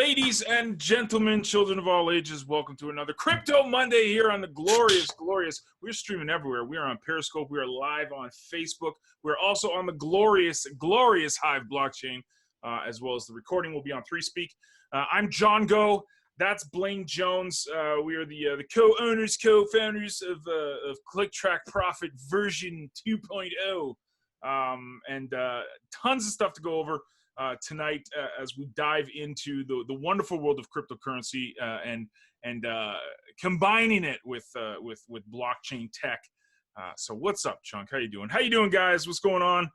Ladies and gentlemen, children of all ages, welcome to another Crypto Monday here on the glorious, we're streaming everywhere. We are on Periscope. We are live on Facebook. We're also on the glorious HIVE Blockchain, as well as the recording will be on 3Speak. I'm John Go. That's Blaine Jones. We are the co-owners, co-founders of ClickTrack Profit version 2.0. And tons of stuff to go over tonight as we dive into the wonderful world of cryptocurrency and combining it with blockchain tech. So what's up, Chunk? How you doing? How you doing, guys? What's going on?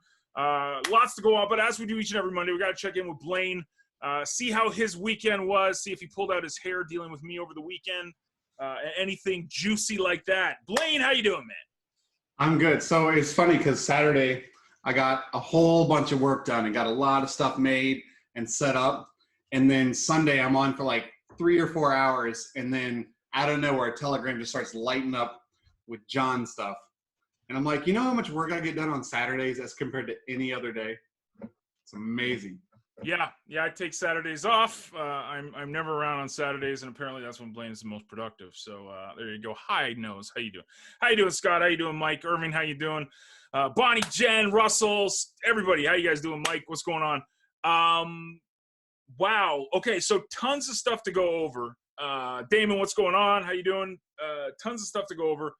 Lots to go on, but as we do each and every Monday, we got to check in with Blaine, see how his weekend was, see if he pulled out his hair dealing with me over the weekend, anything juicy like that. Blaine, how you doing, man? I'm good. So it's funny because Saturday I got a whole bunch of work done and got a lot of stuff made and set up. And then Sunday I'm on for like 3 or 4 hours. And then out of nowhere, Telegram just starts lighting up with John stuff. And I'm like, you know how much work I get done on Saturdays as compared to any other day? It's amazing. Yeah, I take Saturdays off. I'm never around on Saturdays, and apparently that's when Blaine is the most productive. So there you go. Hi, Nose. How you doing? How you doing, Scott? How you doing, Mike? Irving, how you doing? Bonnie, Jen, Russell, everybody. How you guys doing? Mike, what's going on? Wow. Okay, so tons of stuff to go over. Damon, what's going on? How you doing? Tons of stuff to go over.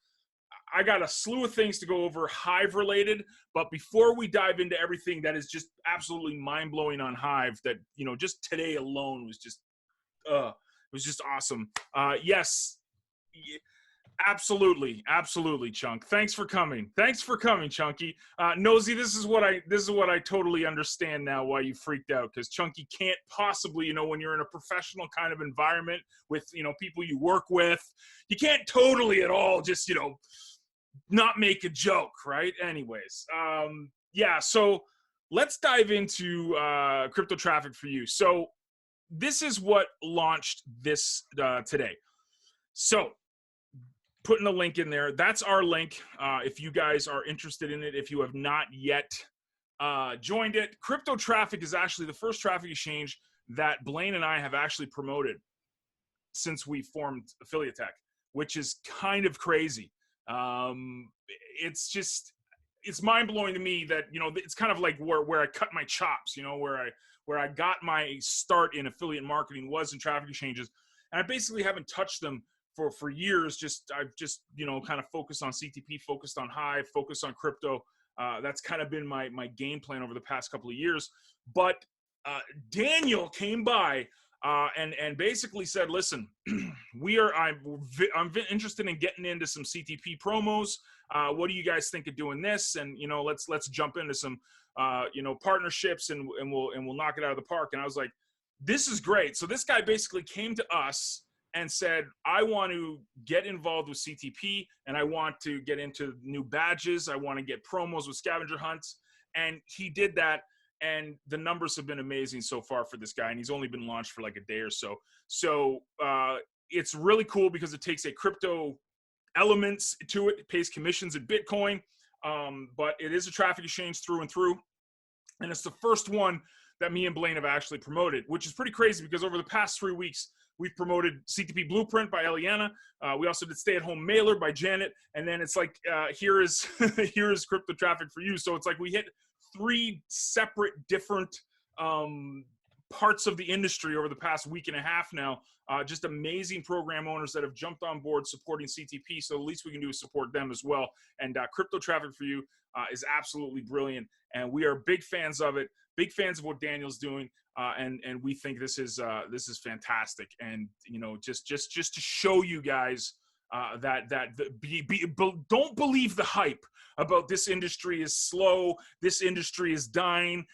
I got a slew of things to go over Hive related, but before we dive into everything that is just absolutely mind-blowing on Hive, that, you know, just today alone was just awesome. Yes, absolutely, Chunk. Thanks for coming, Chunky. Nosy, this is what I totally understand now why you freaked out, because Chunky can't possibly, you know, when you're in a professional kind of environment with, you know, people you work with, you can't totally at all just, you know, not make a joke, right? Anyways, yeah, so let's dive into crypto traffic for you. So this is what launched this today. So putting the link in there, that's our link. If you guys are interested in it, if you have not yet joined it, crypto traffic is actually the first traffic exchange that Blaine and I have actually promoted since we formed Affiliate Tech, which is kind of crazy. It's mind-blowing to me that, you know, it's kind of like where I cut my chops, you know, where I got my start in affiliate marketing was in traffic exchanges, and I basically haven't touched them for years. I've just, you know, kind of focused on CTP, focused on Hive, focused on crypto. That's kind of been my game plan over the past couple of years. But Daniel came by and basically said, listen, I'm interested in getting into some CTP promos. What do you guys think of doing this? And, you know, let's jump into some, you know, partnerships and we'll knock it out of the park. And I was like, this is great. So this guy basically came to us and said, I want to get involved with CTP and I want to get into new badges. I want to get promos with scavenger hunts. And he did that. And the numbers have been amazing so far for this guy. And he's only been launched for like a day or so. So it's really cool because it takes a crypto elements to it. It pays commissions in Bitcoin. But it is a traffic exchange through and through. And it's the first one that me and Blaine have actually promoted, which is pretty crazy because over the past 3 weeks, we've promoted CTP Blueprint by Eliana. We also did Stay at Home Mailer by Janet. And then it's like, here is crypto traffic for you. So it's like we hit 3 separate different parts of the industry over the past week and a half now. Just amazing program owners that have jumped on board supporting CTP. So the least we can do is support them as well. And crypto traffic for you is absolutely brilliant. And we are big fans of it, big fans of what Daniel's doing. And we think this is fantastic. And, you know, just to show you guys don't believe the hype about this industry is slow, this industry is dying.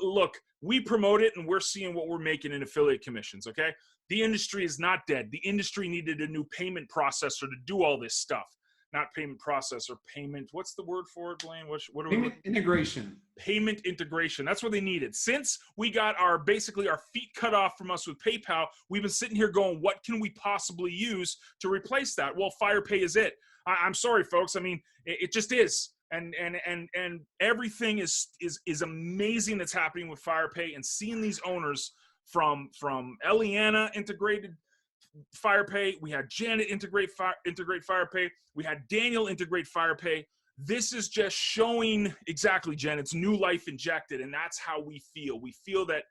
Look, we promote it and we're seeing what we're making in affiliate commissions, okay? The industry is not dead. The industry needed a new payment processor to do all this stuff. Not payment processor, payment. What's the word for it, Blaine? What are payment integration. Payment integration. That's what they needed. Since we got basically our feet cut off from us with PayPal, we've been sitting here going, what can we possibly use to replace that? Well, FirePay is it. I'm sorry, folks. I mean, it just is. And everything is amazing that's happening with FirePay, and seeing these owners from Eliana integrated FirePay. We had Janet integrate FirePay. We had Daniel integrate FirePay. This is just showing exactly, Jen, it's new life injected, and that's how we feel. We feel that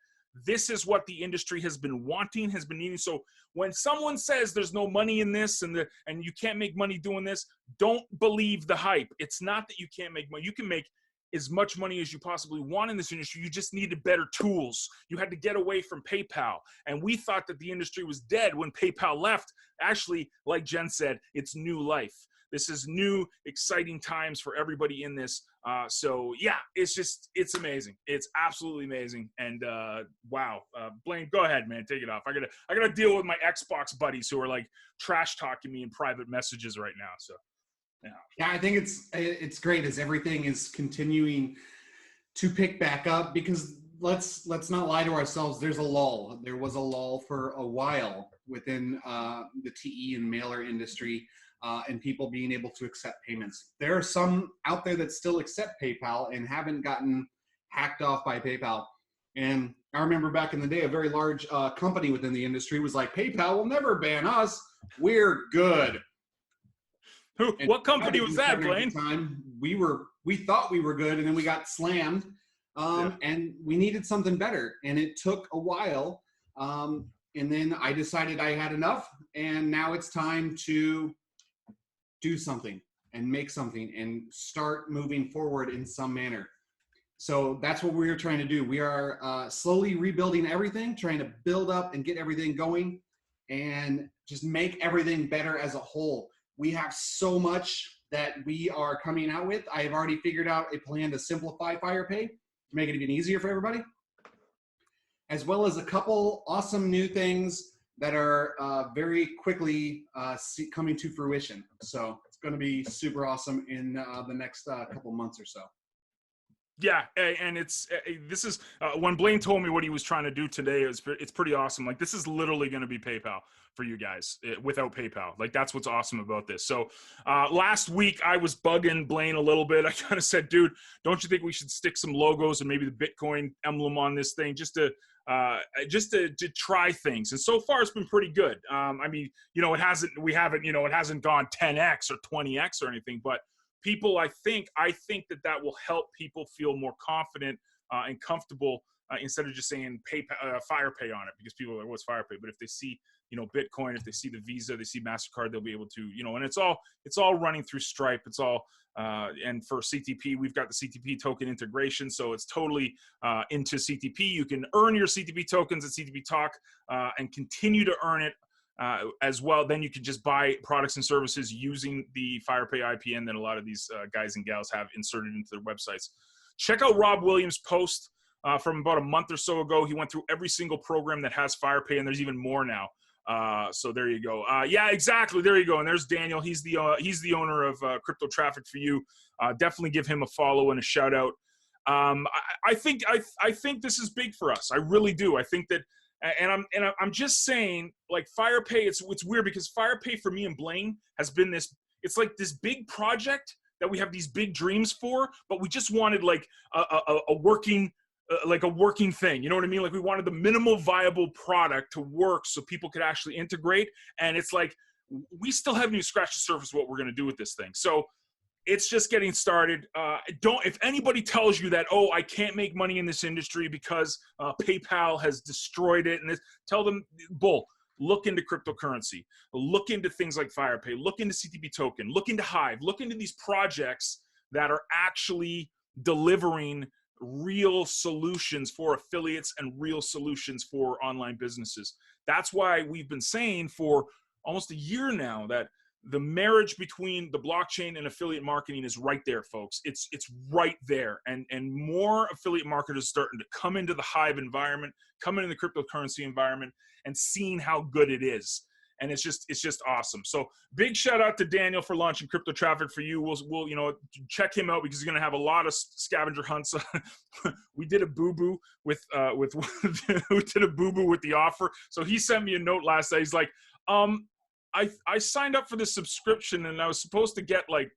this is what the industry has been wanting, has been needing. So when someone says there's no money in this and you can't make money doing this, don't believe the hype. It's not that you can't make money. You can make as much money as you possibly want in this industry. You just needed better tools. You had to get away from PayPal. And we thought that the industry was dead when PayPal left. Actually, like Jen said, it's new life. This is new, exciting times for everybody in this. So yeah, it's amazing. It's absolutely amazing. And wow, Blaine, go ahead, man, take it off. I gotta deal with my Xbox buddies who are like trash talking me in private messages right now. So yeah, I think it's great as everything is continuing to pick back up, because let's not lie to ourselves. There's a lull. There was a lull for a while within the TE and mailer industry. And people being able to accept payments. There are some out there that still accept PayPal and haven't gotten hacked off by PayPal. And I remember back in the day, a very large company within the industry was like, PayPal will never ban us. We're good. What company was that, Blaine? We thought we were good, and then we got slammed, and we needed something better. And it took a while. And then I decided I had enough, and now it's time to do something and make something and start moving forward in some manner. So that's what we're trying to do. We are slowly rebuilding everything, trying to build up and get everything going and just make everything better as a whole. We have so much that we are coming out with. I have already figured out a plan to simplify FirePay, to make it even easier for everybody, as well as a couple awesome new things that are very quickly coming to fruition. So it's going to be super awesome in the next couple months or so. Yeah, and this is when Blaine told me what he was trying to do today. It's pretty awesome. Like, this is literally going to be PayPal for you guys without PayPal. Like, that's what's awesome about this. So last week I was bugging Blaine a little bit. I kind of said, dude, don't you think we should stick some logos and maybe the Bitcoin emblem on this thing just to try things? And so far it's been pretty good. I mean, it hasn't gone 10x or 20x or anything, but people, I think that will help people feel more confident and comfortable instead of just saying FirePay on it, because people are like, what's FirePay? But if they see, Bitcoin, if they see the Visa, they see MasterCard, they'll be able to, and it's all running through Stripe. It's all, and for CTP, we've got the CTP Token Integration. So it's totally into CTP. You can earn your CTP tokens at CTP Talk and continue to earn it as well. Then you can just buy products and services using the FirePay IPN that a lot of these guys and gals have inserted into their websites. Check out Rob Williams' post from about a month or so ago. He went through every single program that has FirePay, and there's even more now. So there you go. Yeah, exactly. There you go. And there's Daniel. He's the owner of Crypto Traffic for You. Definitely give him a follow and a shout out. I think this is big for us. I really do. I think that. And I'm just saying, like, FirePay, it's weird because FirePay for me and Blaine has been it's like this big project that we have these big dreams for, but we just wanted like a working thing. You know what I mean? Like, we wanted the minimal viable product to work so people could actually integrate. And it's like, we still haven't even scratched the surface of what we're going to do with this thing. So it's just getting started. If anybody tells you that, oh, I can't make money in this industry because PayPal has destroyed it, and tell them, bull. Look into cryptocurrency. Look into things like FirePay. Look into CTP Token. Look into Hive. Look into these projects that are actually delivering real solutions for affiliates and real solutions for online businesses. That's why we've been saying for almost a year now that the marriage between the blockchain and affiliate marketing is right there, folks. It's right there. And more affiliate marketers starting to come into the Hive environment, come into the cryptocurrency environment, and seeing how good it is. And it's just awesome. So big shout out to Daniel for launching Crypto Traffic for You. We'll check him out because he's going to have a lot of scavenger hunts. We did a boo-boo with we did a boo-boo with the offer. So he sent me a note last night. He's like, I signed up for this subscription and I was supposed to get like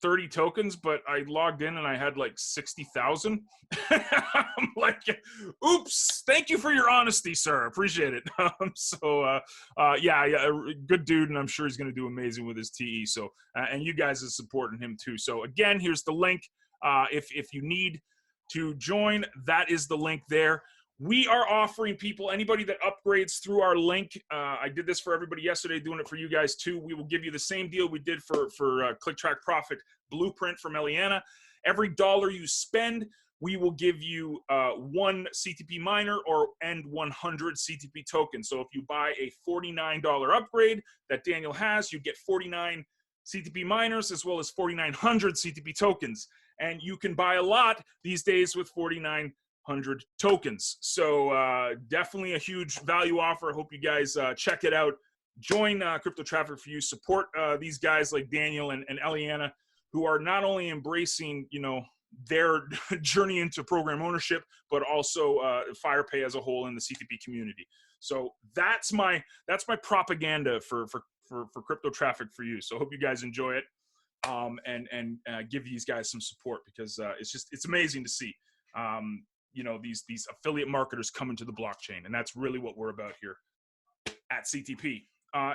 30 tokens, but I logged in and I had like 60,000. I'm like, oops, thank you for your honesty, sir. Appreciate it. Yeah, good dude. And I'm sure he's going to do amazing with his TE. So, and you guys are supporting him too. So again, here's the link. If you need to join, that is the link there. We are offering people, anybody that upgrades through our link. I did this for everybody yesterday, doing it for you guys too. We will give you the same deal we did for Click Track Profit Blueprint from Eliana. Every dollar you spend, we will give you 1 CTP miner and 100 CTP tokens. So if you buy a $49 upgrade that Daniel has, you get 49 CTP miners as well as 4,900 CTP tokens. And you can buy a lot these days with 4,900 tokens. So definitely a huge value offer. I hope you guys check it out. Join Crypto Traffic for You. Support these guys like Daniel and Eliana, who are not only embracing, you know, their journey into program ownership, but also FirePay as a whole in the CTP community. So that's my propaganda for Crypto Traffic for You. So I hope you guys enjoy it, and give these guys some support, because it's amazing to see. You know, these affiliate marketers come into the blockchain, and that's really what we're about here at CTP.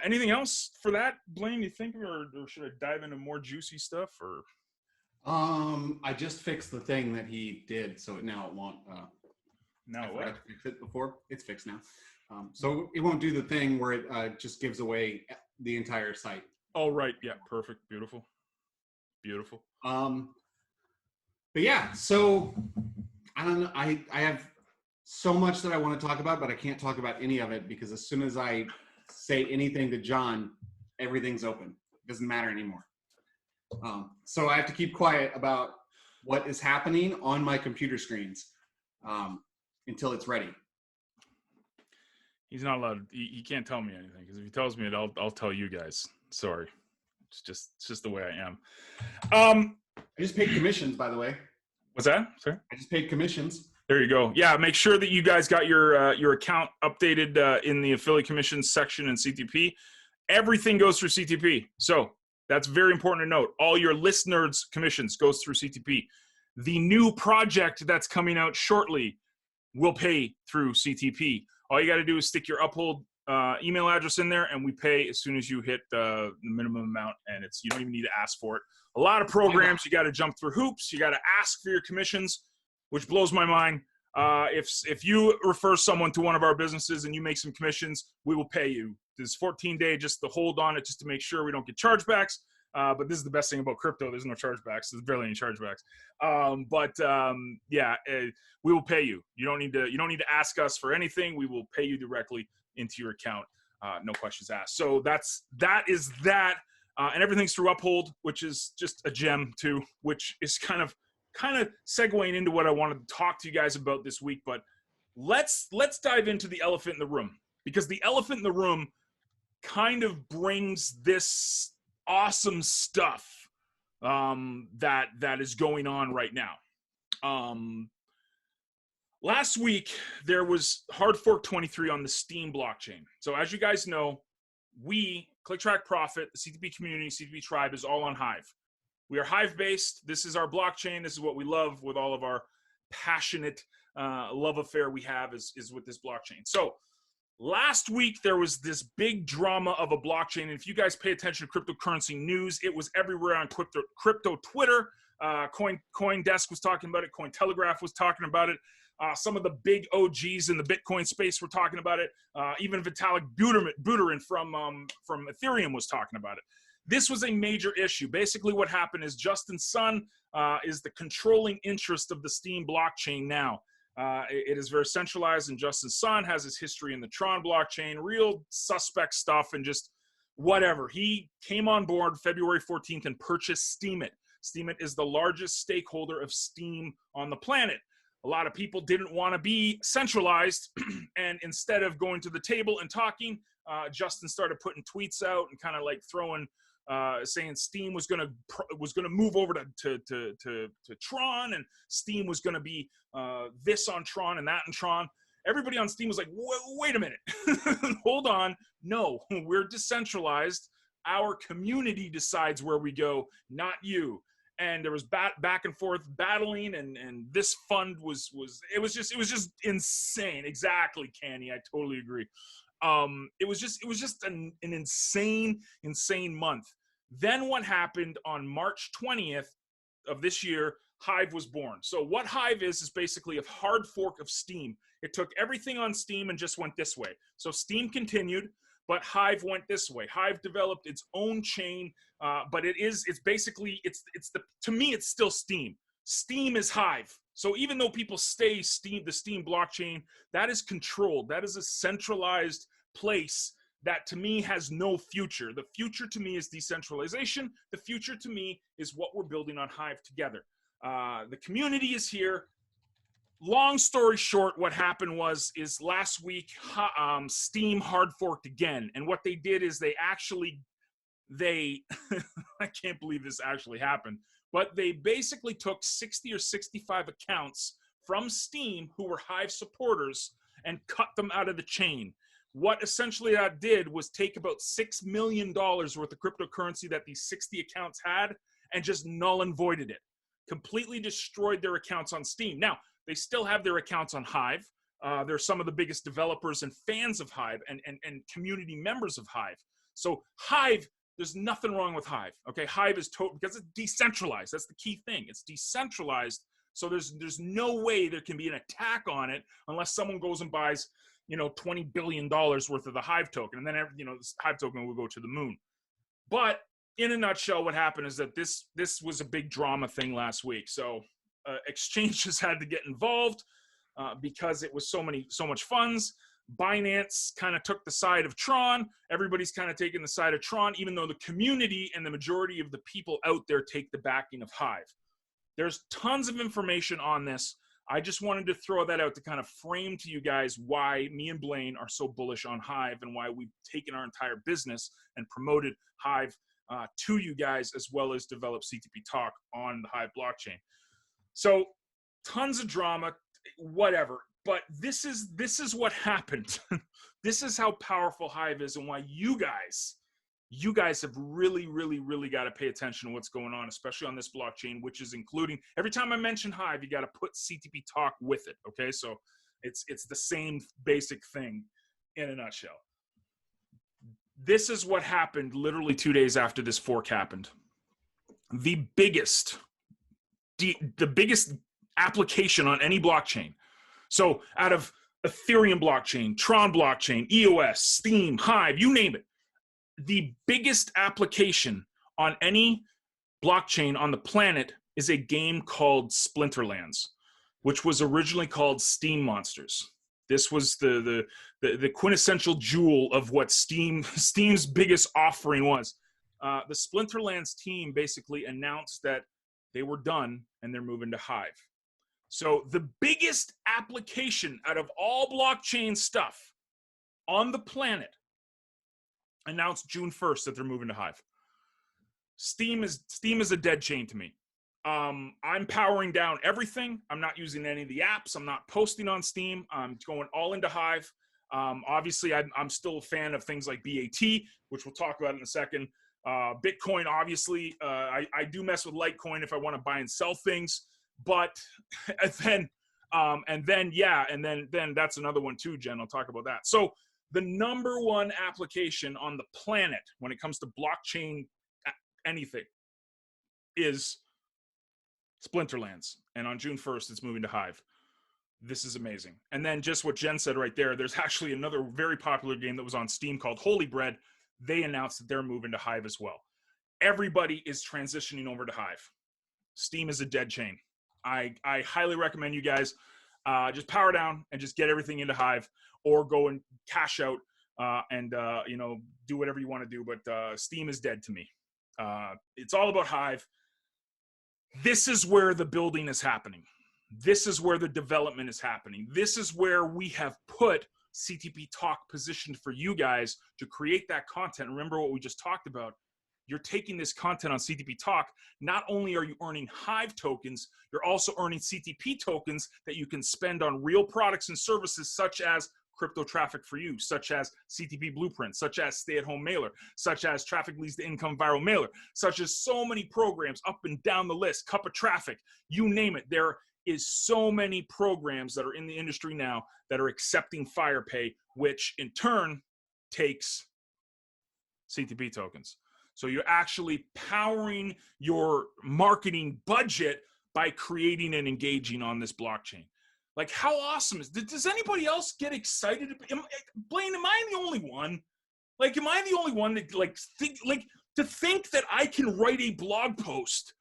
Anything else for that, Blaine, you think, or should I dive into more juicy stuff? Or I just fixed the thing that he did, so now it won't. Now I what? forgot to fix it before. It's fixed now. So it won't do the thing where it just gives away the entire site. Oh, right. Yeah. Perfect. Beautiful. Beautiful. But yeah, so I don't know. I have so much that I want to talk about, but I can't talk about any of it, because as soon as I say anything to John, everything's open. It doesn't matter anymore. So I have to keep quiet about what is happening on my computer screens until it's ready. He's not allowed. He can't tell me anything, because if he tells me it, I'll tell you guys. Sorry, it's just the way I am. I just paid commissions, by the way. What's that? Sorry. I just paid commissions. There you go. Yeah, make sure that you guys got your account updated in the affiliate commissions section in CTP. Everything goes through CTP, so that's very important to note. All your listeners' commissions goes through CTP. The new project that's coming out shortly will pay through CTP. All you got to do is stick your Uphold email address in there, and we pay as soon as you hit the minimum amount, and you don't even need to ask for it. A lot of programs, you got to jump through hoops. You got to ask for your commissions, which blows my mind. If you refer someone to one of our businesses and you make some commissions, we will pay you. There's 14-day just to hold on it, just to make sure we don't get chargebacks. But this is the best thing about crypto. There's no chargebacks. There's barely any chargebacks. Yeah, we will pay you. You don't need to ask us for anything. We will pay you directly into your account. No questions asked. So that is that. And everything's through Uphold, which is just a gem too, which is kind of segueing into what I wanted to talk to you guys about this week. But let's dive into the elephant in the room, because the elephant in the room kind of brings this awesome stuff that is going on right now. Last week there was Hardfork 23 on the Steem blockchain. So as you guys know, we Click Track Profit, the CTP community, CTP tribe is all on Hive. We are Hive based. This is our blockchain. This is what we love, with all of our passionate love affair we have is with this blockchain. So last week, there was this big drama of a blockchain. And if you guys pay attention to cryptocurrency news, it was everywhere on crypto Twitter. CoinDesk was talking about it. Cointelegraph was talking about it. Some of the big OGs in the Bitcoin space were talking about it. Even Vitalik Buterin from Ethereum was talking about it. This was a major issue. Basically, what happened is Justin Sun is the controlling interest of the Steem blockchain now. It is very centralized, and Justin Sun has his history in the Tron blockchain, real suspect stuff, and just whatever. He came on board February 14th and purchased Steemit. Steemit is the largest stakeholder of Steem on the planet. A lot of people didn't want to be centralized, and instead of going to the table and talking, Justin started putting tweets out and kind of like throwing, saying Steem was gonna move over to Tron, and Steem was gonna be this on Tron and that on Tron. Everybody on Steem was like, wait a minute, hold on, no, we're decentralized. Our community decides where we go, not you. and there was back and forth battling, and this fund was just insane. Exactly, Canny. I totally agree. It was just an insane month. Then what happened on March 20th of this year? HIVE was born. So what HIVE is basically a hard fork of Steem. It took everything on Steem and just went this way. So Steem continued, but HIVE went this way. HIVE developed its own chain, but to me, it's still Steem. Steem is HIVE. So even though people say the Steem blockchain, that is controlled. That is a centralized place that to me has no future. The future to me is decentralization. The future to me is what we're building on HIVE together. The community is here. Long story short, what happened is last week, Steem hard-forked again. And what they did is they I can't believe this actually happened, but they basically took 60 or 65 accounts from Steem who were HIVE supporters and cut them out of the chain. What essentially that did was take about $6 million worth of cryptocurrency that these 60 accounts had and just null and voided it. Completely destroyed their accounts on Steem. Now, they still have their accounts on HIVE. They're some of the biggest developers and fans of HIVE and community members of HIVE. So HIVE, there's nothing wrong with HIVE. Okay, HIVE is because it's decentralized. That's the key thing. It's decentralized. So there's no way there can be an attack on it unless someone goes and buys, $20 billion worth of the HIVE token, and then this HIVE token will go to the moon. But in a nutshell, what happened is that this was a big drama thing last week. So exchanges had to get involved because it was so much funds. Binance kind of took the side of Tron. Everybody's kind of taking the side of Tron, even though the community and the majority of the people out there take the backing of HIVE. There's tons of information on this. I just wanted to throw that out to kind of frame to you guys why me and Blaine are so bullish on HIVE and why we've taken our entire business and promoted HIVE to you guys, as well as develop CTP Talk on the HIVE blockchain. So tons of drama, whatever. But this is what happened. This is how powerful HIVE is, and why you guys have really, really, really got to pay attention to what's going on, especially on this blockchain, which is including, every time I mention HIVE, you got to put CTP Talk with it. Okay, so it's the same basic thing in a nutshell. This is what happened literally 2 days after this fork happened. The biggest application on any blockchain. So out of Ethereum blockchain, Tron blockchain, EOS, Steem, HIVE, you name it, the biggest application on any blockchain on the planet is a game called Splinterlands, which was originally called Steem Monsters. This was the quintessential jewel of what Steem's biggest offering was. The Splinterlands team basically announced that they were done and they're moving to HIVE. So the biggest application out of all blockchain stuff on the planet announced June 1st that they're moving to HIVE. Steem is a dead chain to me. I'm powering down everything. I'm not using any of the apps. I'm not posting on Steem. I'm going all into HIVE. Obviously, I'm still a fan of things like BAT, which we'll talk about in a second. Bitcoin, obviously, I do mess with Litecoin if I want to buy and sell things. But then that's another one too, Jen. I'll talk about that. So the number one application on the planet when it comes to blockchain anything is Splinterlands. And on June 1st, it's moving to HIVE. This is amazing. And then just what Jen said right there, there's actually another very popular game that was on Steem called Holy Bread. They announced that they're moving to HIVE as well. Everybody is transitioning over to HIVE. Steem is a dead chain. I highly recommend you guys just power down and just get everything into HIVE, or go and cash out and do whatever you want to do. But Steem is dead to me. It's all about HIVE. This is where the building is happening. This is where the development is happening. This is where we have put CTP Talk positioned for you guys to create that content. Remember what we just talked about. You're taking this content on CTP Talk. Not only are you earning HIVE tokens, you're also earning CTP tokens that you can spend on real products and services such as crypto traffic for you, such as CTP Blueprint, such as Stay-at-Home Mailer, such as Traffic Leads to Income Viral Mailer, such as so many programs up and down the list, Cup of Traffic, you name it. There is so many programs that are in the industry now that are accepting FirePay, which in turn takes CTP tokens. So you're actually powering your marketing budget by creating and engaging on this blockchain. Like, how awesome is this? Does anybody else get excited? Blaine, am I the only one? Like, am I the only one that think that I can write a blog post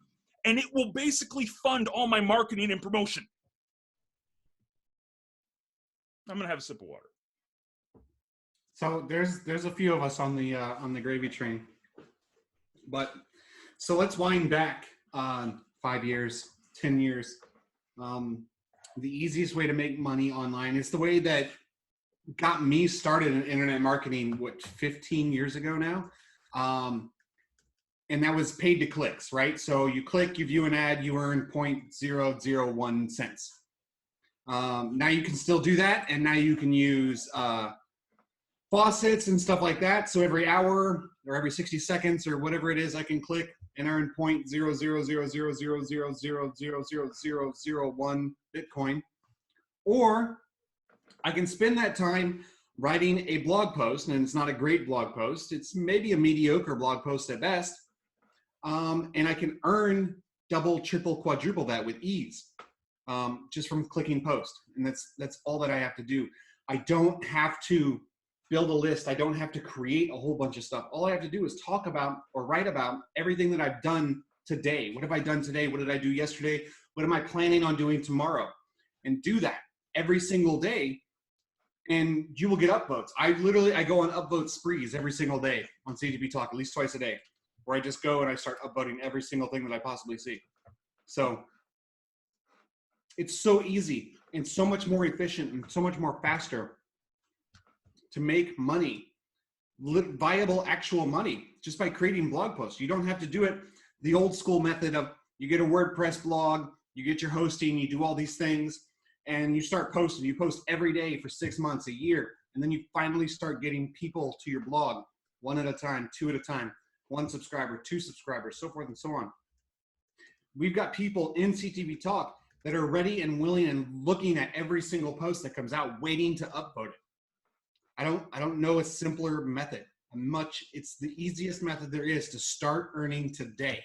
and it will basically fund all my marketing and promotion? I'm gonna have a sip of water. So there's a few of us on the gravy train, but so let's wind back 5 years, 10 years. The easiest way to make money online is the way that got me started in internet marketing, 15 years ago now. And that was paid to clicks, right? So you click, you view an ad, you earn 0.001 cents. Now you can still do that. And now you can use faucets and stuff like that. So every hour or every 60 seconds or whatever it is, I can click and earn 0.00000000001 Bitcoin. Or I can spend that time writing a blog post, and it's not a great blog post. It's maybe a mediocre blog post at best. And I can earn double, triple, quadruple that with ease, just from clicking post. And that's all that I have to do. I don't have to build a list. I don't have to create a whole bunch of stuff. All I have to do is talk about or write about everything that I've done today. What have I done today? What did I do yesterday? What am I planning on doing tomorrow? And do that every single day, and you will get upvotes. I go on upvote sprees every single day on CTP Talk, at least twice a day, where I just go and I start upvoting every single thing that I possibly see. So it's so easy and so much more efficient and so much more faster to make money, viable actual money, just by creating blog posts. You don't have to do it the old school method of you get a WordPress blog, you get your hosting, you do all these things, and you start posting. You post every day for 6 months, a year, and then you finally start getting people to your blog one at a time, two at a time, 1 subscriber, 2 subscribers, so forth and so on. We've got people in CTP Talk that are ready and willing and looking at every single post that comes out, waiting to upvote it. I don't know a simpler method. It's the easiest method there is to start earning today.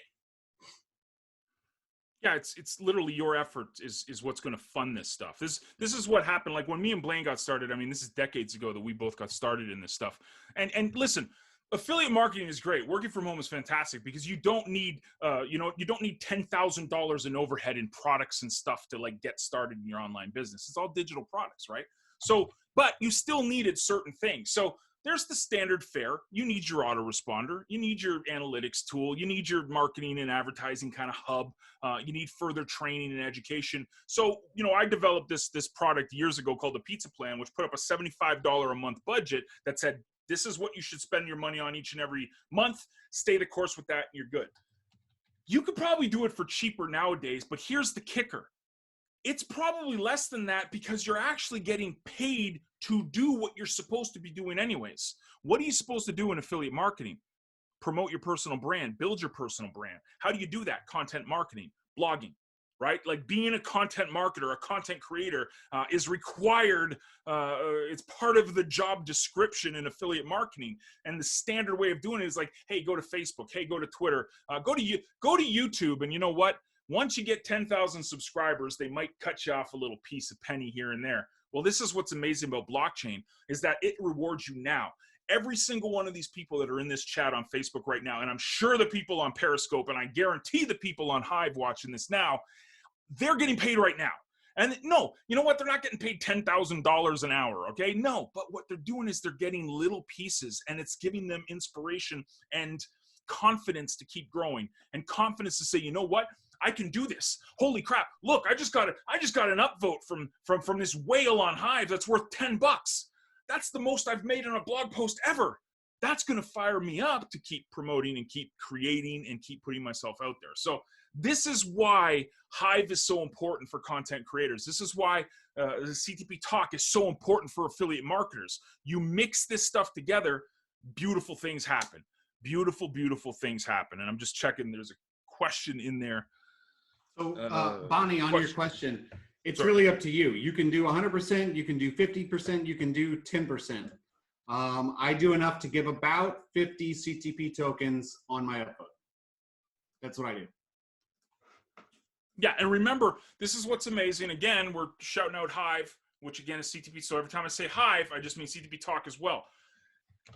Yeah, it's literally your effort is what's going to fund this stuff. This is what happened. Like when me and Blaine got started. I mean, this is decades ago that we both got started in this stuff. And listen, affiliate marketing is great. Working from home is fantastic because you don't need you don't need $10,000 in overhead in products and stuff to like get started in your online business. It's all digital products, right? So, but you still needed certain things. So there's the standard fare. You need your autoresponder. You need your analytics tool. You need your marketing and advertising kind of hub. You need further training and education. So, I developed this product years ago called the Pizza Plan, which put up a $75 a month budget that said, this is what you should spend your money on each and every month. Stay the course with that, and you're good. You could probably do it for cheaper nowadays, but here's the kicker. It's probably less than that because you're actually getting paid to do what you're supposed to be doing anyways. What are you supposed to do in affiliate marketing? Promote your personal brand, build your personal brand. How do you do that? Content marketing, blogging, right? Like being a content marketer, a content creator is required. It's part of the job description in affiliate marketing. And the standard way of doing it is like, hey, go to Facebook, hey, go to Twitter, go to YouTube. And you know what? Once you get 10,000 subscribers, they might cut you off a little piece of penny here and there. Well, this is what's amazing about blockchain is that it rewards you now. Every single one of these people that are in this chat on Facebook right now, and I'm sure the people on Periscope, and I guarantee the people on Hive watching this now, they're getting paid right now. And no, you know what? They're not getting paid $10,000 an hour, okay? No, but what they're doing is they're getting little pieces, and it's giving them inspiration and confidence to keep growing, and confidence to say, you know what? I can do this. Holy crap. Look, I just got an upvote from this whale on Hive that's worth $10. That's the most I've made on a blog post ever. that's going to fire me up to keep promoting and keep creating and keep putting myself out there. So this is why Hive is so important for content creators. This is why the CTP Talk is so important for affiliate marketers. You mix this stuff together, beautiful things happen. Beautiful, beautiful things happen. And I'm just checking, there's a question in there. So Bonnie, on your question, it's really up to you. You can do 100%, you can do 50%, you can do 10%. I do enough to give about 50 CTP tokens on my upvote. That's what I do. Yeah, and remember, this is what's amazing. Again, we're shouting out Hive, which again is CTP. So every time I say Hive, I just mean CTP Talk as well.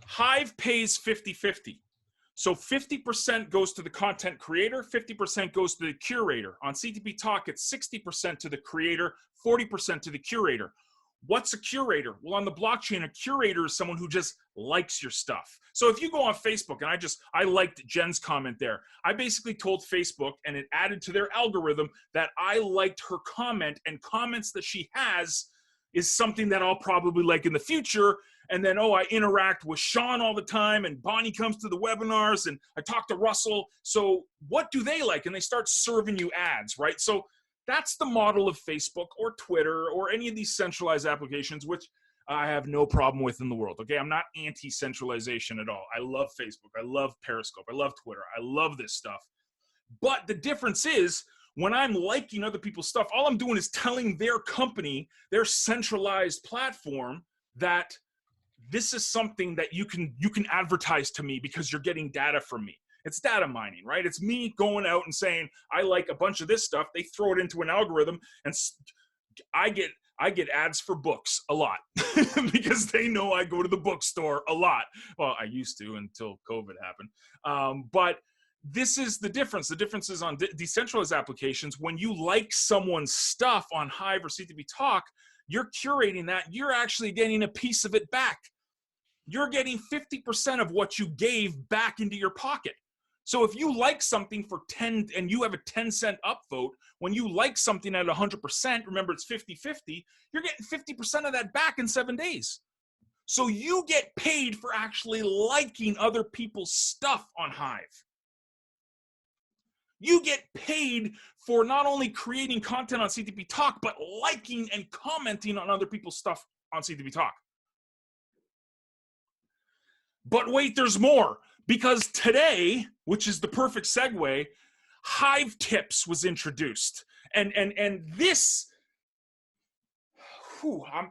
Hive pays 50-50. So 50% goes to the content creator, 50% goes to the curator. On CTP Talk, it's 60% to the creator, 40% to the curator. What's a curator? Well, on the blockchain, a curator is someone who just likes your stuff. So if you go on Facebook, and I liked Jen's comment there. I basically told Facebook, and it added to their algorithm, that I liked her comment, and comments that she has is something that I'll probably like in the future. And then, I interact with Sean all the time, and Bonnie comes to the webinars, and I talk to Russell. So what do they like? And they start serving you ads, right? So that's the model of Facebook or Twitter or any of these centralized applications, which I have no problem with in the world. Okay, I'm not anti-centralization at all. I love Facebook. I love Periscope. I love Twitter. I love this stuff. But the difference is, when I'm liking other people's stuff, all I'm doing is telling their company, their centralized platform, that this is something that you can advertise to me because you're getting data from me. It's data mining, right? It's me going out and saying, I like a bunch of this stuff. They throw it into an algorithm, and I get ads for books a lot because they know I go to the bookstore a lot. Well, I used to until COVID happened. But this is the difference. The difference is on decentralized applications. When you like someone's stuff on Hive or CTP Talk, you're curating that. You're actually getting a piece of it back. You're getting 50% of what you gave back into your pocket. So if you like something for 10 and you have a 10-cent upvote, when you like something at 100%, remember it's 50-50, you're getting 50% of that back in 7 days. So you get paid for actually liking other people's stuff on Hive. You get paid for not only creating content on CTP Talk, but liking and commenting on other people's stuff on CTP Talk. But wait, there's more. Because today, which is the perfect segue, Hive Tips was introduced. And this,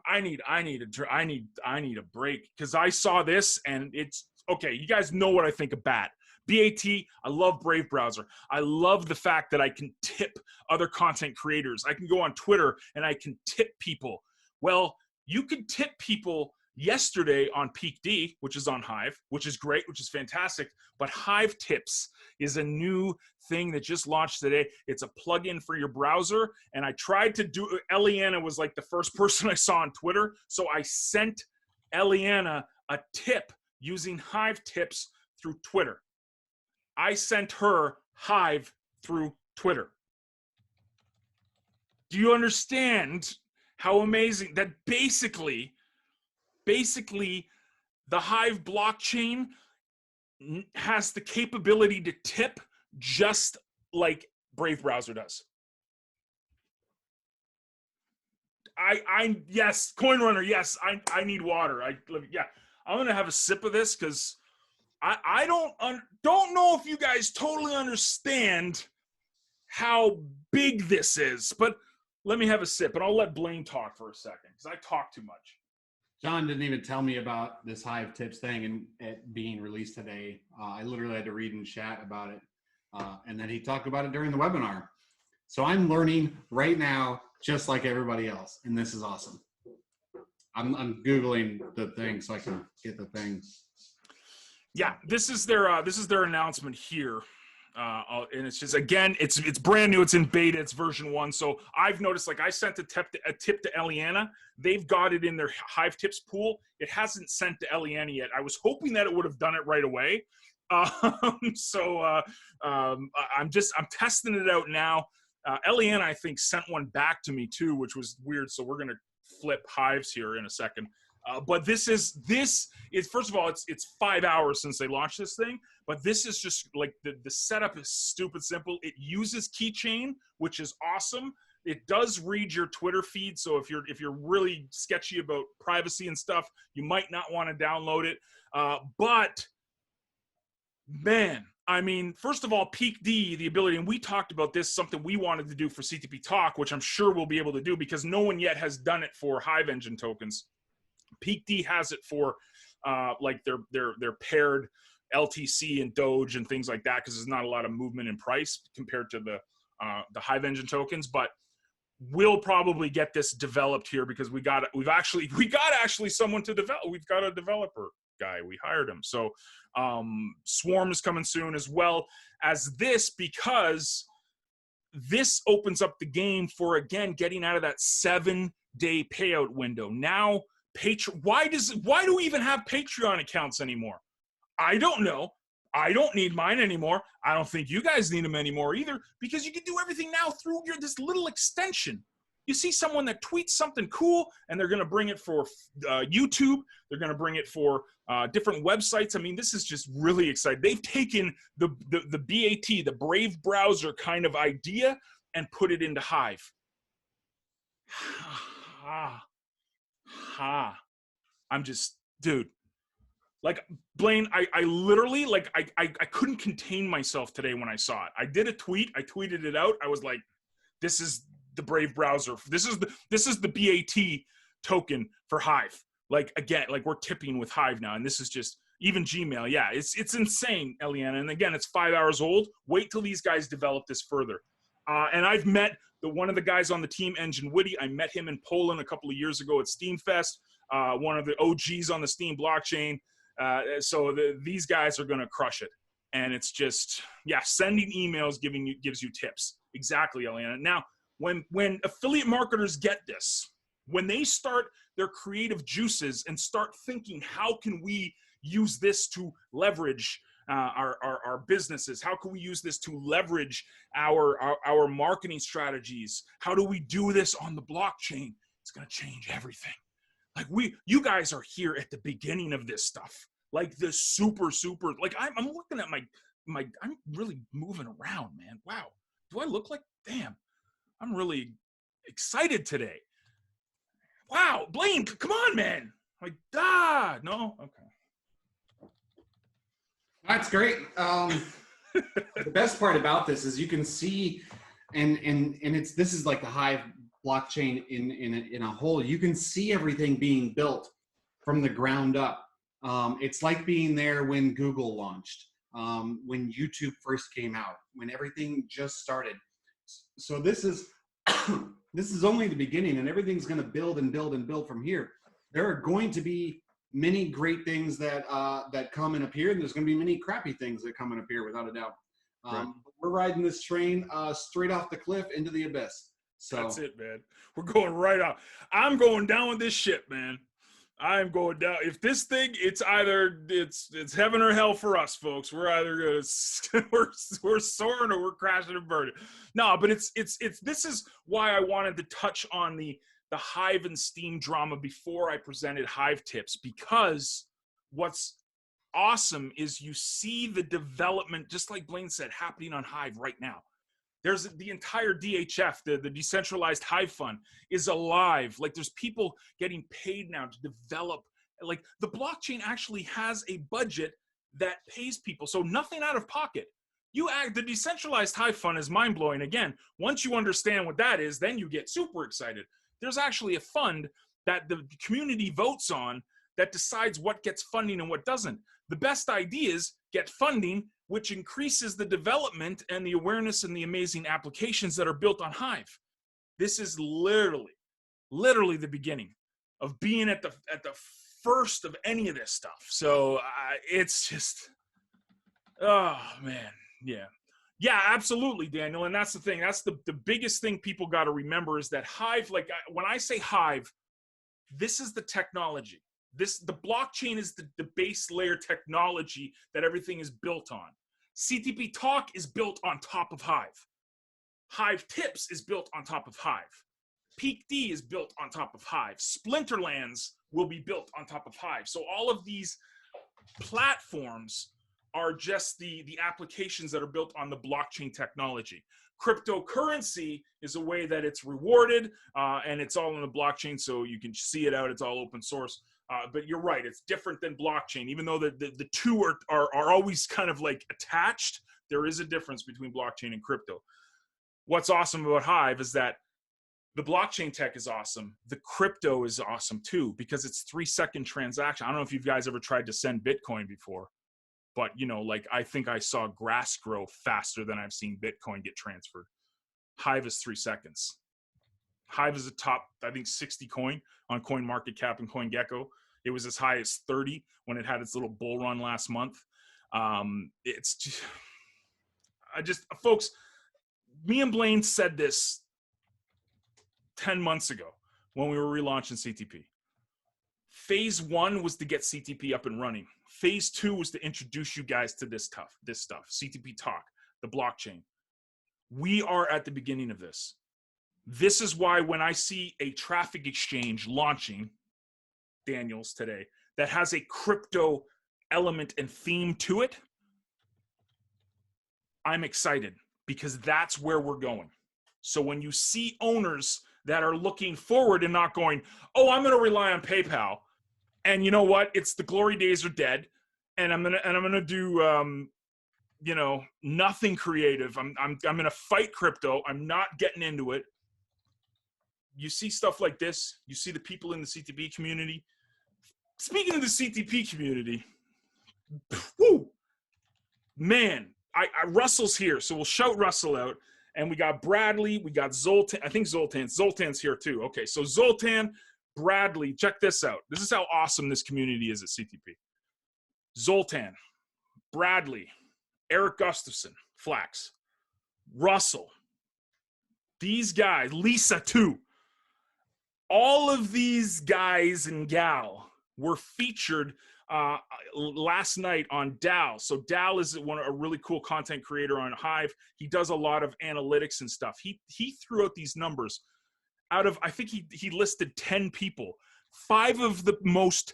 I need a break, because I saw this and it's, okay, you guys know what I think of BAT. BAT, I love Brave Browser. I love the fact that I can tip other content creators. I can go on Twitter and I can tip people. Well, you can tip people yesterday on Peak D, which is on Hive, which is great, which is fantastic. But Hive Tips is a new thing that just launched today. It's a plugin for your browser. And I tried to do, Eliana was like the first person I saw on Twitter. So I sent Eliana a tip using Hive Tips through Twitter. I sent her Hive through Twitter. Do you understand how amazing that basically the Hive blockchain has the capability to tip just like Brave Browser does? Yes, Coin Runner, yes, I need water. Yeah, I'm gonna have a sip of this because I don't know if you guys totally understand how big this is, but let me have a sip, and I'll let Blaine talk for a second because I talk too much. John didn't even tell me about this Hive Tips thing and it being released today. I literally had to read and chat about it. And then he talked about it during the webinar. So I'm learning right now, just like everybody else. And this is awesome. I'm Googling the thing so I can get the thing. Yeah, this is their announcement here. And it's just, again, it's brand new. It's in beta. It's version 1. So I've noticed, like, I sent a tip to Eliana. They've got it in their Hive Tips pool. It hasn't sent to Eliana yet. I was hoping that it would have done it right away. I'm testing it out now. Eliana, I think, sent one back to me too, which was weird. So we're gonna flip Hives here in a second. But this is first of all, it's 5 hours since they launched this thing, but this is just like the setup is stupid simple. It uses keychain, which is awesome. It does read your Twitter feed, so if you're really sketchy about privacy and stuff, you might not want to download it. But man, I mean, first of all, Peak D, the ability, and we talked about this, something we wanted to do for CTP Talk, which I'm sure we'll be able to do because no one yet has done it for Hive Engine tokens. Peak D has it for like their paired LTC and Doge and things like that, because there's not a lot of movement in price compared to the Hive Engine tokens. But we'll probably get this developed here because we got actually someone to develop. We've got a developer guy. We hired him. So Swarm is coming soon, as well as this, because this opens up the game for, again, getting out of that 7-day payout window. Now, why do we even have Patreon accounts anymore? I don't know. I don't need mine anymore. I don't think you guys need them anymore either, because you can do everything now through this little extension. You see someone that tweets something cool, and they're going to bring it for YouTube. They're going to bring it for different websites. I mean, this is just really exciting. They've taken the BAT, the Brave browser kind of idea, and put it into Hive. I'm just, dude. Like, Blaine, I literally, like, I couldn't contain myself today when I saw it. I did a tweet. I tweeted it out. I was like, this is the Brave browser. This is the BAT token for Hive. Like, again, like, we're tipping with Hive now, and this is just, even Gmail. Yeah, it's insane, Eliana. And again, it's 5 hours old. Wait till these guys develop this further. And I've met one of the guys on the team, Engine Witty. I met him in Poland a couple of years ago at Steam Fest. One of the OGs on the Steam blockchain. So these guys are going to crush it. And it's just, yeah, sending emails gives you tips. Exactly, Eliana. Now, when affiliate marketers get this, when they start their creative juices and start thinking, how can we use this to leverage our businesses? How can we use this to leverage our marketing strategies? How do we do this on the blockchain? It's going to change everything. Like, you guys are here at the beginning of this stuff. Like, the super, like, I'm looking at I'm really moving around, man. Wow. Do I look like, damn, I'm really excited today. Wow. Blaine, come on, man. Like, no. Okay. That's great. The best part about this is you can see, and this is like the Hive blockchain in a whole. You can see everything being built from the ground up. It's like being there when Google launched, when YouTube first came out, when everything just started. So this is this is only the beginning, and everything's going to build and build and build from here. There are going to be many great things that come and appear, and there's going to be many crappy things that come and appear, without a doubt. Right. We're riding this train straight off the cliff into the abyss. So that's it, man. We're going right out. I'm going down with this ship, man. I'm going down. If this thing, it's either it's heaven or hell for us, folks. We're either gonna we're soaring or we're crashing and burning. No, but it's this is why I wanted to touch on the Hive and Steem drama before I presented Hive tips, because what's awesome is you see the development, just like Blaine said, happening on Hive right now. There's the entire DHF, the Decentralized Hive Fund, is alive. Like, there's people getting paid now to develop. Like, the blockchain actually has a budget that pays people, so nothing out of pocket. The Decentralized Hive Fund is mind-blowing. Again, once you understand what that is, then you get super excited. There's actually a fund that the community votes on that decides what gets funding and what doesn't. The best ideas get funding, which increases the development and the awareness and the amazing applications that are built on Hive. This is literally the beginning of being at the first of any of this stuff. So it's just, oh man, yeah, absolutely, Daniel. And that's the thing. That's the biggest thing people got to remember is that Hive, like, when I say Hive, this is the technology. The blockchain is the base layer technology that everything is built on. CTP Talk is built on top of Hive. Hive Tips is built on top of Hive. Peak D is built on top of Hive. Splinterlands will be built on top of Hive. So all of these platforms are just the applications that are built on the blockchain technology. Cryptocurrency is a way that it's rewarded, and it's all on the blockchain, so you can see it out. It's all open source. But you're right, it's different than blockchain. Even though the two are always kind of like attached, there is a difference between blockchain and crypto. What's awesome about Hive is that the blockchain tech is awesome. The crypto is awesome too, because it's 3-second transaction. I don't know if you guys ever tried to send Bitcoin before, but you know, like I think I saw grass grow faster than I've seen Bitcoin get transferred. Hive is 3 seconds. Hive is a top, I think 60 coin on CoinMarketCap and CoinGecko. It was as high as 30 when it had its little bull run last month. It's just, folks, me and Blaine said this 10 months ago when we were relaunching CTP. Phase 1 was to get CTP up and running. Phase 2 was to introduce you guys to this stuff, CTP Talk, the blockchain. We are at the beginning of this. This is why when I see a traffic exchange launching, Daniels today, that has a crypto element and theme to it, I'm excited because that's where we're going. So when you see owners that are looking forward and not going, oh, I'm going to rely on PayPal, and you know what? It's the glory days are dead, and I'm gonna do you know, nothing creative. I'm gonna fight crypto. I'm not getting into it. You see stuff like this. You see the people in the CTP community. Speaking of the CTP community, whoo, man, Russell's here, so we'll shout Russell out. And we got Bradley, we got Zoltan. I think Zoltan's here too. Okay, so Zoltan, Bradley, check this out. This is how awesome this community is at CTP. Zoltan, Bradley, Eric Gustafson, Flax, Russell, these guys, Lisa too. All of these guys and gal were featured last night on Dal. So Dal is a really cool content creator on Hive. He does a lot of analytics and stuff. He threw out these numbers. Out of, I think he listed 10 people. 5 of the most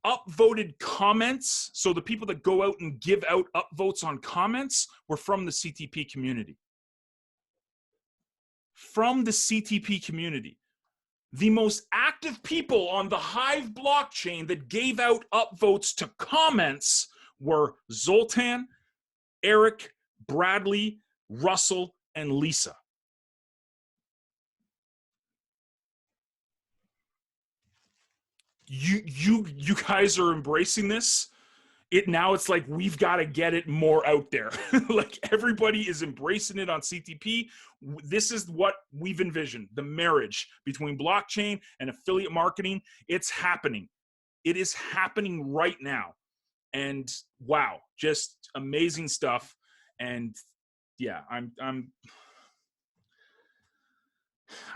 upvoted comments, so the people that go out and give out upvotes on comments, were from the CTP community. From the CTP community. The most active people on the Hive blockchain that gave out upvotes to comments were Zoltan, Eric, Bradley, Russell, and Lisa. You guys are embracing this. Now it's like we've got to get it more out there. Like everybody is embracing it on CTP. This is what we've envisioned, the marriage between blockchain and affiliate marketing. It's happening. It is happening right now. And wow, just amazing stuff. And yeah, I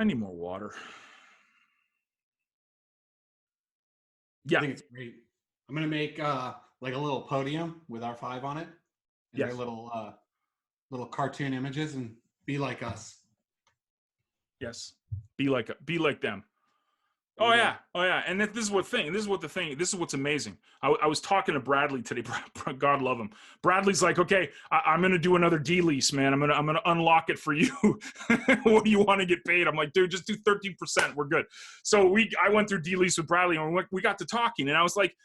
need more water. Yeah. I think it's great. I'm going to make like a little podium with our 5 on it. And yes. Their little cartoon images, and be like us. Yes. Be like them. Oh yeah. Oh yeah. And this is what's amazing. I was talking to Bradley today. God love him. Bradley's like, okay, I'm going to do another D-lease, man. I'm going to unlock it for you. What do you want to get paid? I'm like, dude, just do 13%. We're good. So I went through D-lease with Bradley, and we got to talking, and I was like,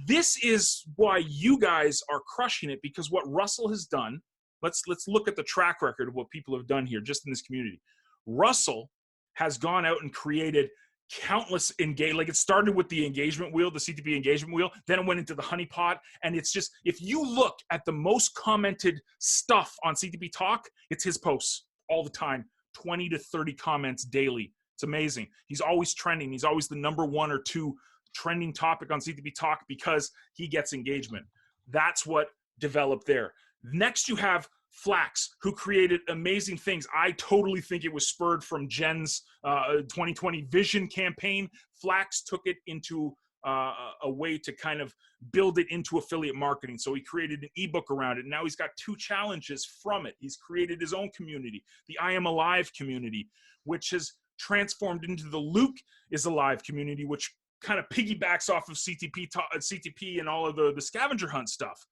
this is why you guys are crushing it, because what Russell has done, let's look at the track record of what people have done here just in this community. Russell has gone out and created countless like it started with the engagement wheel, the CTP engagement wheel, then it went into the honeypot, and it's just, if you look at the most commented stuff on CTP Talk, it's his posts all the time, 20 to 30 comments daily. It's amazing. He's always trending. He's always the number 1 or 2 trending topic on CTP Talk because he gets engagement. That's what developed there. Next, you have Flax, who created amazing things. I totally think it was spurred from Jen's 2020 vision campaign. Flax took it into a way to kind of build it into affiliate marketing. So he created an ebook around it. Now he's got 2 challenges from it. He's created his own community, the I Am Alive community, which has transformed into the Luke is Alive community, which kind of piggybacks off of CTP and all of the scavenger hunt stuff.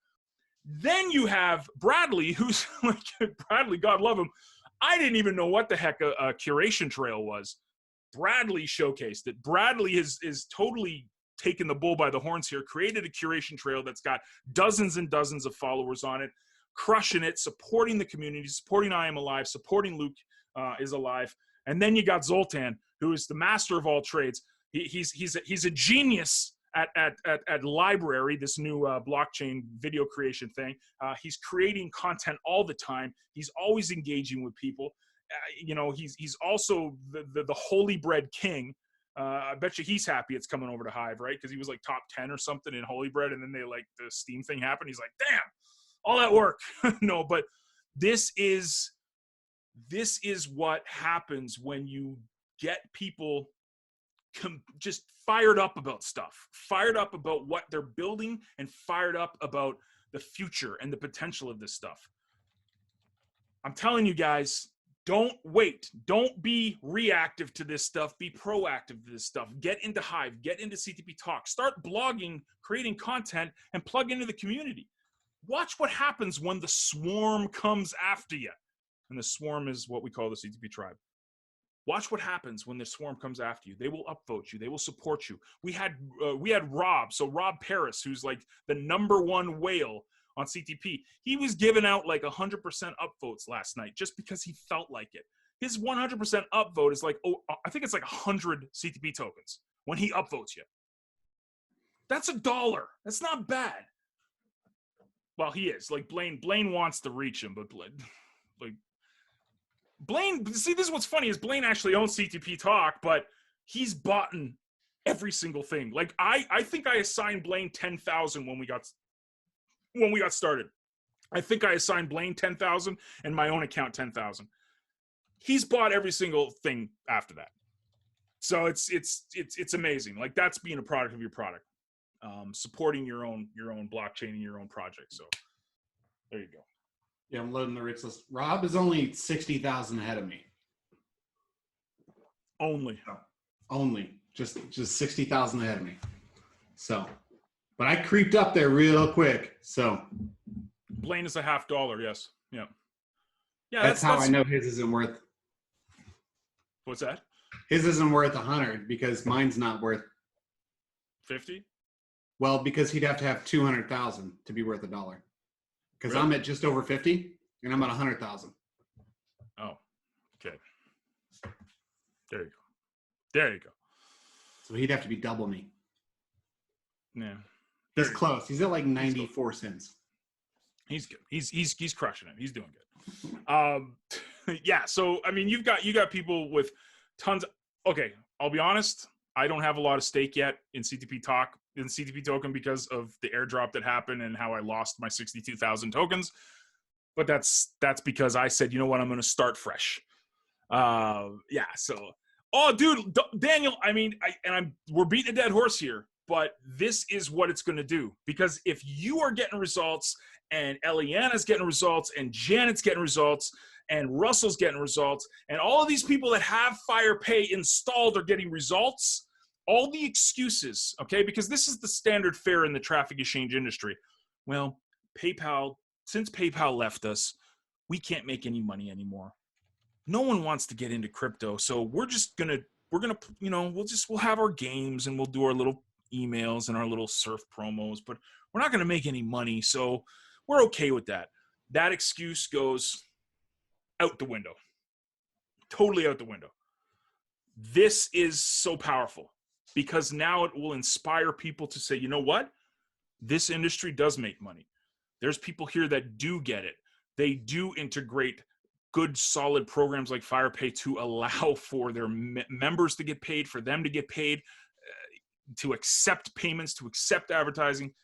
Then you have Bradley, who's like, Bradley, God love him. I didn't even know what the heck a curation trail was. Bradley showcased it. Bradley is totally taken the bull by the horns here, created a curation trail that's got dozens and dozens of followers on it, crushing it, supporting the community, supporting I Am Alive, supporting Luke is Alive. And then you got Zoltan, who is the master of all trades. He's a genius at Library, this new blockchain video creation thing. He's creating content all the time. He's always engaging with people. He's also the holy bread king. I bet you he's happy it's coming over to Hive, right? Because he was like top 10 or something in holy bread, and then the Steem thing happened. He's like, damn, all that work. No, but this is what happens when you get people just fired up about stuff, fired up about what they're building, and fired up about the future and the potential of this stuff. I'm telling you guys, don't wait. Don't be reactive to this stuff. Be proactive to this stuff. Get into Hive. Get into CTP Talk. Start blogging, creating content, and plug into the community. Watch what happens when the swarm comes after you. And the swarm is what we call the CTP tribe. Watch what happens when the swarm comes after you. They will upvote you. They will support you. We had Rob, so Rob Paris, who's like the #1 whale on CTP. He was giving out like 100% upvotes last night just because he felt like it. His 100% upvote is like, I think it's like 100 CTP tokens when he upvotes you. That's $1. That's not bad. Well, he is. Like Blaine wants to reach him, but like Blaine, see, this is what's funny is Blaine actually owns CTP Talk, but he's bought every single thing. Like I think I assigned Blaine 10,000 when we got started. I think I assigned Blaine 10,000 and my own account 10,000. He's bought every single thing after that. So it's amazing. Like that's being a product of your product, supporting your own blockchain and your own project. So there you go. Yeah, I'm loading the rich list. Rob is only 60,000 ahead of me. Only just 60,000 ahead of me. So, but I creeped up there real quick. So Blaine is a $50. Yes. Yeah. Yeah. That's how I know his isn't worth. What's that? His isn't worth 100 because mine's not worth 50. Well, because he'd have to have 200,000 to be worth $1. Because really? I'm at just over 50 and I'm at 100,000. Oh, okay. There you go. So he'd have to be double me. Yeah. He's close. He's at like 94 cents. He's good. He's crushing it. He's doing good. Yeah. So I mean, you got people with tons. Okay, I'll be honest. I don't have a lot of stake yet in CTP Talk, in CTP token, because of the airdrop that happened and how I lost my 62,000 tokens. But that's because I said, you know what, I'm going to start fresh. Yeah. So, dude, Daniel. I mean, we're beating a dead horse here, but this is what it's going to do. Because if you are getting results, and Eliana's getting results, and Janet's getting results, and Russell's getting results, and all of these people that have FirePay installed are getting results, all the excuses, okay, because this is the standard fare in the traffic exchange industry. Well, since PayPal left us, we can't make any money anymore. No one wants to get into crypto, so we're gonna, we'll have our games and we'll do our little emails and our little surf promos, but we're not gonna make any money, so we're okay with that. That excuse goes out the window. Totally out the window. This is so powerful because now it will inspire people to say, you know what? This industry does make money. There's people here that do get it. They do integrate good, solid programs like FirePay to allow for their members to get paid, for them to get paid, to accept payments, to accept advertising.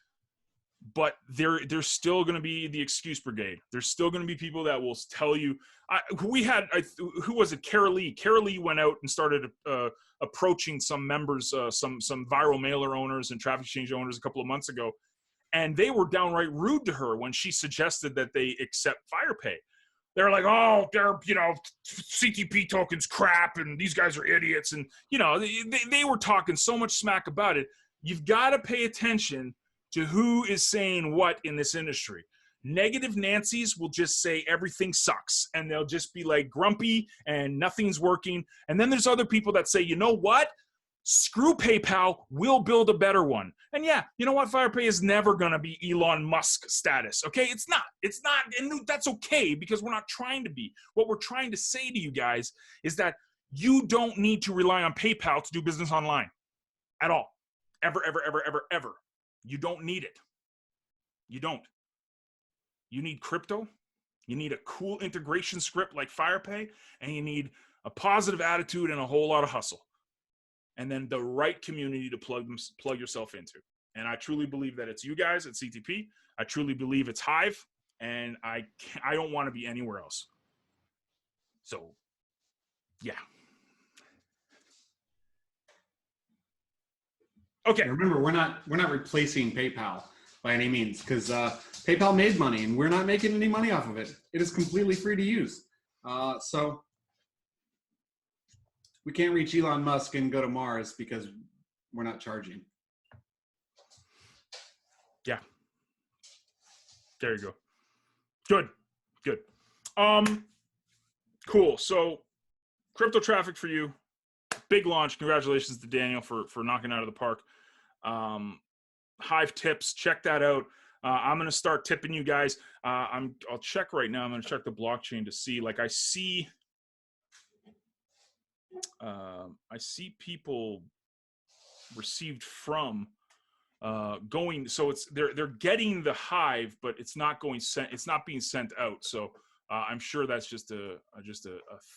But there's still going to be the excuse brigade. There's still going to be people that will tell you. Who was it? Kara Lee. Kara Lee went out and started approaching some members, some viral mailer owners and traffic exchange owners a couple of months ago, and they were downright rude to her when she suggested that they accept FirePay. They're like, oh, they're, you know, CTP tokens crap, and these guys are idiots. And, you know, they were talking so much smack about it. You've got to pay attention to who is saying what in this industry. Negative Nancy's will just say everything sucks, and they'll just be like grumpy and nothing's working. And then there's other people that say, you know what? Screw PayPal, we'll build a better one. And yeah, you know what? FirePay is never going to be Elon Musk status, okay? It's not, and that's okay, because we're not trying to be. What we're trying to say to you guys is that you don't need to rely on PayPal to do business online at all. Ever, ever, ever, ever, ever. You don't need it. You don't. You need crypto. You need a cool integration script like FirePay, and you need a positive attitude and a whole lot of hustle. And then the right community to plug yourself into. And I truly believe that it's you guys at CTP. I truly believe it's HIVE, and I don't want to be anywhere else. So, yeah. Okay. And remember, we're not replacing PayPal by any means, because PayPal made money, and we're not making any money off of it. It is completely free to use. So we can't reach Elon Musk and go to Mars because we're not charging. Yeah. There you go. Good. Good. Cool. So crypto traffic for you. Big launch. Congratulations to Daniel for knocking it out of the park. Hive tips. Check that out. I'm going to start tipping you guys. I'll check right now. I'm going to check the blockchain to see, like, I see people received from going, so it's they're getting the Hive, but it's not going sent. It's not being sent out. So I'm sure that's just a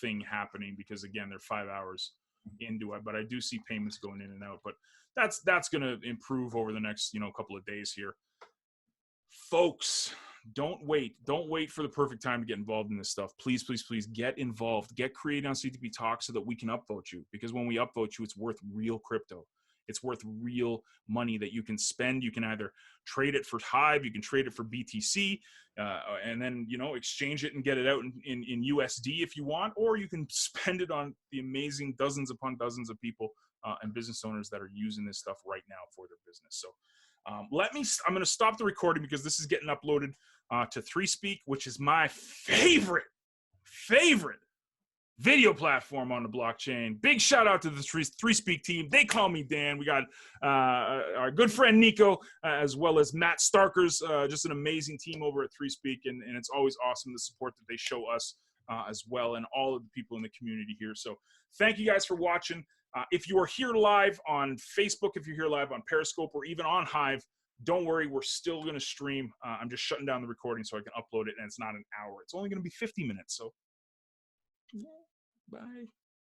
thing happening, because again, they're 5 hours into it. But I do see payments going in and out. But that's going to improve over the next couple of days here, folks. Don't wait for the perfect time to get involved in this stuff. Please get involved. Get created on CTP Talk so that we can upvote you, because when we upvote you, it's worth real crypto. It's worth real money that you can spend. You can either trade it for Hive, you can trade it for BTC, and then exchange it and get it out in USD if you want, or you can spend it on the amazing dozens upon dozens of people and business owners that are using this stuff right now for their business. So I'm going to stop the recording, because this is getting uploaded to 3Speak, which is my favorite video platform on the blockchain. Big shout out to the 3Speak team. They call me Dan. We got our good friend Nico, as well as Matt Starkers, just an amazing team over at 3Speak, and it's always awesome the support that they show us as well, and all of the people in the community here. So thank you guys for watching. If you are here live on Facebook, if you're here live on Periscope, or even on Hive, don't worry, we're still going to stream. I'm just shutting down the recording so I can upload it, and it's not an hour. It's only going to be 50 minutes, so yeah, bye.